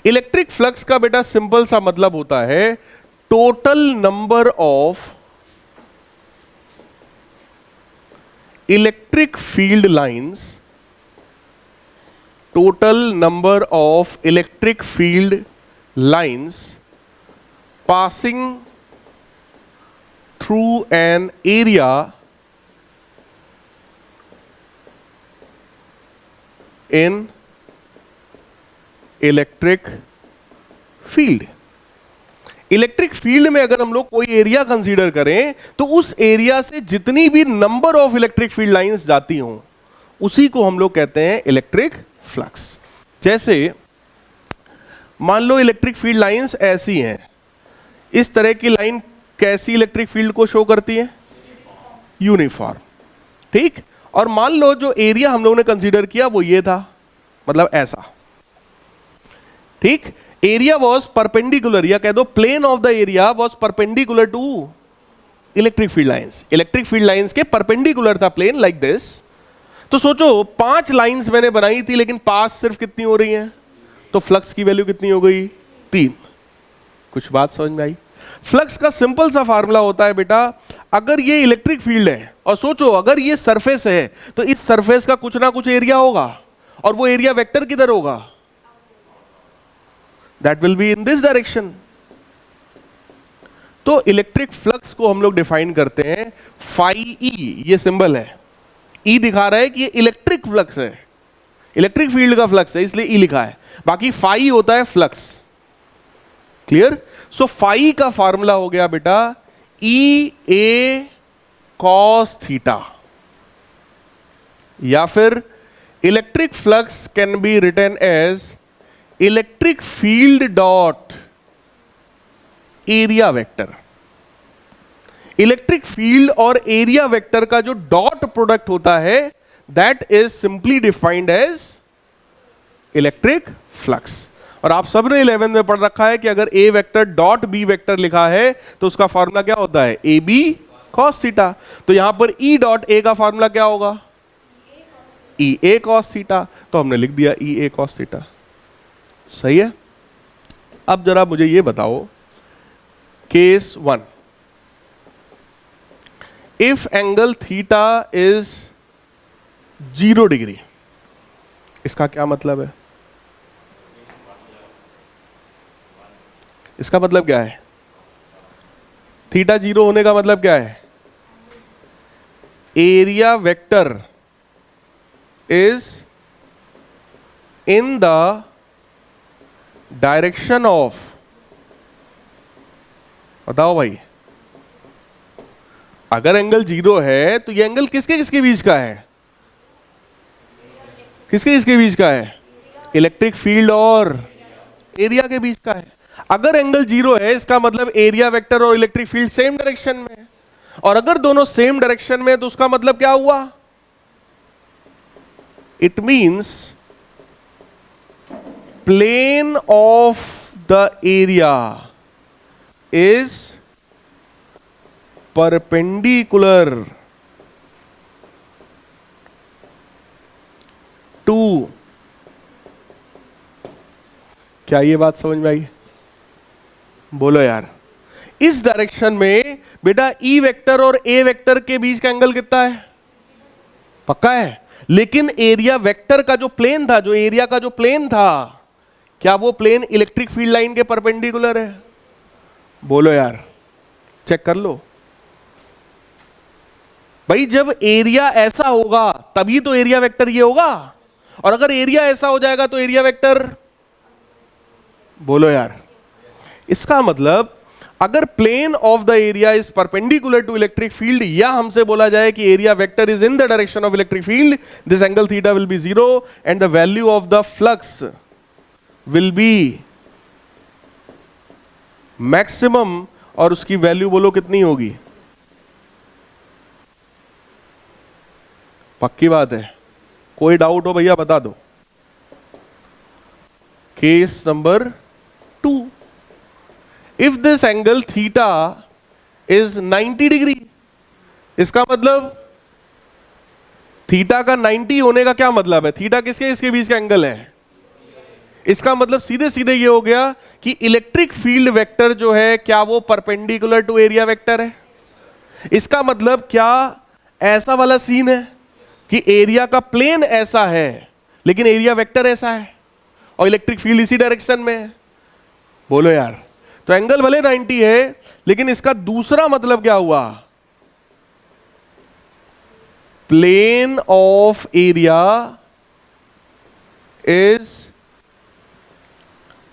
Electric flux का बेटा simple सा मतलब होता है total number of electric field lines, total number of electric field lines passing through an area in electric field। Electric field में अगर हम लोग कोई एरिया कंसीडर करें तो उस एरिया से जितनी भी number of electric field lines जाती हों उसी को हम लोग कहते हैं इलेक्ट्रिक फ्लक्स। जैसे मान लो इलेक्ट्रिक फील्ड लाइंस ऐसी हैं, इस तरह की लाइन कैसी इलेक्ट्रिक फील्ड को शो करती है? यूनिफॉर्म, ठीक। और मान लो जो एरिया हम लोगों ने कंसीडर किया वो ये था, मतलब ऐसा, ठीक। एरिया वॉज परपेंडिकुलर, या कह दो plane of the area was perpendicular to electric field lines. Electric field lines के परपेंडिकुलर था प्लेन, लाइक दिस। तो सोचो 5 लाइंस मैंने बनाई थी लेकिन पास सिर्फ कितनी हो रही हैं, तो फ्लक्स की वैल्यू कितनी हो गई? 3। कुछ बात समझ में आई? फ्लक्स का सिंपल सा फार्मूला होता है बेटा, अगर ये इलेक्ट्रिक फील्ड है और सोचो अगर ये सरफेस है तो इस सरफेस का कुछ ना कुछ एरिया होगा, और वो एरिया वेक्टर किधर होगा? That will be in this direction. तो इलेक्ट्रिक फ्लक्स को हम लोग डिफाइन करते हैं फाई ई, ये सिंबल है, ई दिखा रहा है कि ये इलेक्ट्रिक फ्लक्स है, इलेक्ट्रिक फील्ड का फ्लक्स है इसलिए ई लिखा है, बाकी फाई होता है फ्लक्स। क्लियर? सो फाई का फार्मूला हो गया बेटा ई ए कॉस थीटा, या फिर electric flux can be written as electric field dot area vector. Electric field और एरिया वेक्टर का जो डॉट प्रोडक्ट होता है that is simply defined as electric flux. और आप सबने 11th में पढ़ रखा है कि अगर A vector dot B vector लिखा है तो उसका फार्मूला क्या होता है? A B cos theta. तो यहां पर ई डॉट ए का फार्मूला क्या होगा? ई ए कॉस थीटा। तो हमने लिख दिया ई ए कॉस थीटा। सही है। अब जरा मुझे ये बताओ, case 1, if angle theta is 0 degree, इसका क्या मतलब है? इसका मतलब क्या है? थीटा 0 होने का मतलब क्या है? Area vector is in the direction of, बताओ भाई, अगर एंगल 0 है तो ये एंगल किसके किसके बीच का है? किसके किसके बीच का है? इलेक्ट्रिक फील्ड और एरिया के बीच का है। अगर एंगल 0 है इसका मतलब एरिया वेक्टर और इलेक्ट्रिक फील्ड सेम डायरेक्शन में है, और अगर दोनों सेम डायरेक्शन में है तो उसका मतलब क्या हुआ? It means plane of the area is perpendicular to, क्या ये बात समझ में आई? बोलो यार। इस डायरेक्शन में बेटा ई वेक्टर और ए वेक्टर के बीच का एंगल कितना है? पक्का है। लेकिन एरिया वेक्टर का जो प्लेन था, जो एरिया का जो प्लेन था, क्या वो प्लेन इलेक्ट्रिक फील्ड लाइन के परपेंडिकुलर है? बोलो यार, चेक कर लो भाई। जब एरिया ऐसा होगा तभी तो एरिया वेक्टर ये होगा, और अगर एरिया ऐसा हो जाएगा तो एरिया वेक्टर, बोलो यार। इसका मतलब अगर plane of the area is perpendicular to electric field, या हमसे बोला जाए कि area vector is in the direction of electric field, this angle theta will be 0 and the value of the flux will be maximum, और उसकी value बोलो कितनी होगी? पक्की बात है? कोई डाउट हो भैया बता दो। Case number 2, if this angle theta is 90 degree, इसका मतलब थीटा का 90 होने का क्या मतलब है? थीटा किसके इसके बीच का एंगल है? इसका मतलब सीधे सीधे ये हो गया कि इलेक्ट्रिक फील्ड वेक्टर जो है क्या वो परपेंडिकुलर टू एरिया वेक्टर है। इसका मतलब क्या ऐसा वाला सीन है कि एरिया का प्लेन ऐसा है लेकिन एरिया वेक्टर ऐसा है और इलेक्ट्रिक फील्ड इसी डायरेक्शन में है। बोलो यार, तो एंगल भले 90 है लेकिन इसका दूसरा मतलब क्या हुआ, plane of area is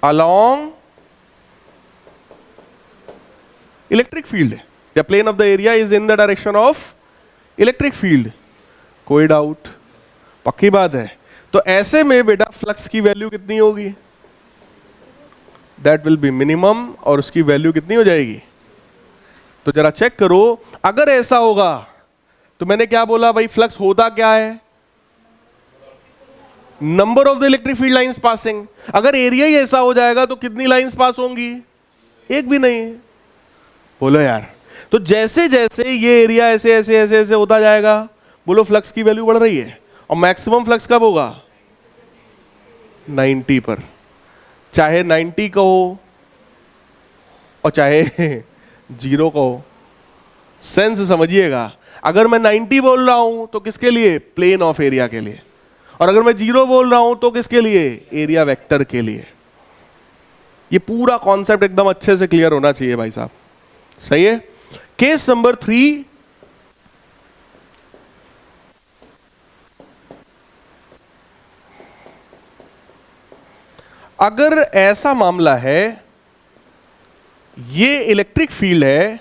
along electric field, या plane of the area is in the direction of electric field. कोई डाउट, पक्की बात है। तो ऐसे में बेटा फ्लक्स की वैल्यू कितनी होगी, दैट विल बी मिनिमम, और उसकी वैल्यू कितनी हो जाएगी। तो जरा चेक करो, अगर ऐसा होगा तो मैंने क्या बोला भाई, फ्लक्स होता क्या है, number of the electric field lines passing. अगर एरिया ही ऐसा हो जाएगा तो कितनी लाइंस पास होंगी, एक भी नहीं। बोलो यार, तो जैसे जैसे ये एरिया ऐसे ऐसे ऐसे ऐसे होता जाएगा, बोलो फ्लक्स की वैल्यू बढ़ रही है। और मैक्सिमम फ्लक्स कब होगा, 90 पर, चाहे 90 का हो और चाहे 0 का हो। सेंस समझिएगा, अगर मैं 90 बोल रहा हूं तो किसके लिए, प्लेन ऑफ एरिया के लिए, और अगर मैं 0 बोल रहा हूं तो किसके लिए, एरिया वेक्टर के लिए। ये पूरा कॉन्सेप्ट एकदम अच्छे से क्लियर होना चाहिए भाई साहब, सही है। केस नंबर 3, अगर ऐसा मामला है, ये इलेक्ट्रिक फील्ड है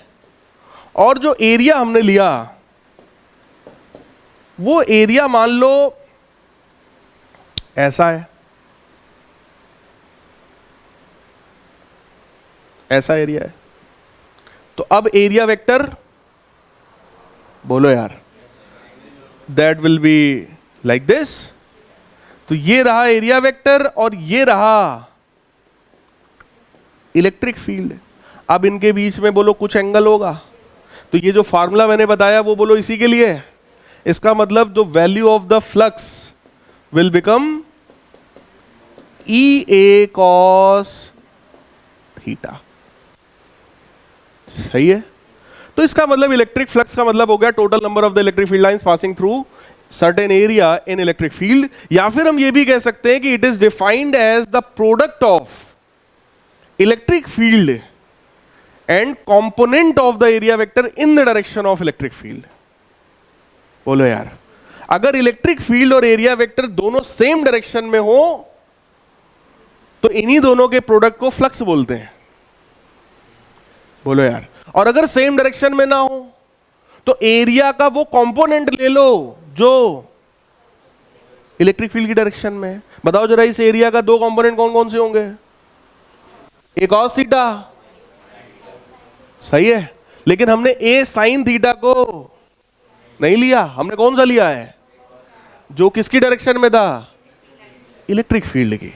और जो एरिया हमने लिया वो एरिया मान लो ऐसा है, ऐसा एरिया है। तो अब एरिया वेक्टर बोलो यार, that will be like this. तो ये रहा एरिया वेक्टर और ये रहा इलेक्ट्रिक फील्ड। अब इनके बीच में बोलो कुछ एंगल होगा, तो ये जो फार्मूला मैंने बताया वो बोलो इसी के लिए है। इसका मतलब जो value of the flux will become E A cos theta, सही है। तो इसका मतलब इलेक्ट्रिक फ्लक्स का मतलब हो गया total number of the electric field lines passing through certain area in electric field. या फिर हम ये भी कह सकते हैं कि it is defined as the product of electric field and component of the area vector in the direction of electric field. बोलो यार, अगर इलेक्ट्रिक फील्ड और एरिया वेक्टर दोनों सेम डायरेक्शन में हो तो इन्हीं दोनों के प्रोडक्ट को फ्लक्स बोलते हैं। बोलो यार, और अगर सेम डायरेक्शन में ना हो तो एरिया का वो कंपोनेंट ले लो जो इलेक्ट्रिक फील्ड की डायरेक्शन में है। बताओ जरा, इस एरिया का दो कंपोनेंट कौन कौन से होंगे, एक कॉस थीटा, सही है। लेकिन हमने ए साइन थीटा को नहीं लिया, हमने कौन सा लिया है, जो किसकी डायरेक्शन में था, इलेक्ट्रिक फील्ड की।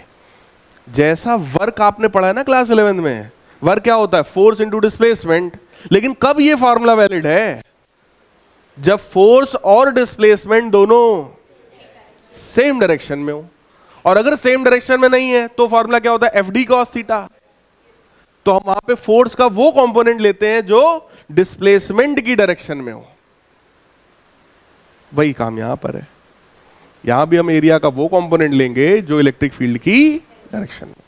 जैसा वर्क आपने पढ़ा है ना क्लास 11 में, वर्क क्या होता है, फोर्स इनटू डिस्प्लेसमेंट। लेकिन कब ये फार्मूला वैलिड है, जब फोर्स और डिस्प्लेसमेंट दोनों सेम डायरेक्शन में हो। और अगर सेम डायरेक्शन में नहीं है तो फार्मूला क्या होता है, एफ डी कॉस थीटा। तो हम वहां पे फोर्स का वो कंपोनेंट लेते हैं जो डिस्प्लेसमेंट की डायरेक्शन में हो। वही काम यहां पर है, यहां भी हम एरिया का वो कंपोनेंट लेंगे जो इलेक्ट्रिक फील्ड की डायरेक्शन में।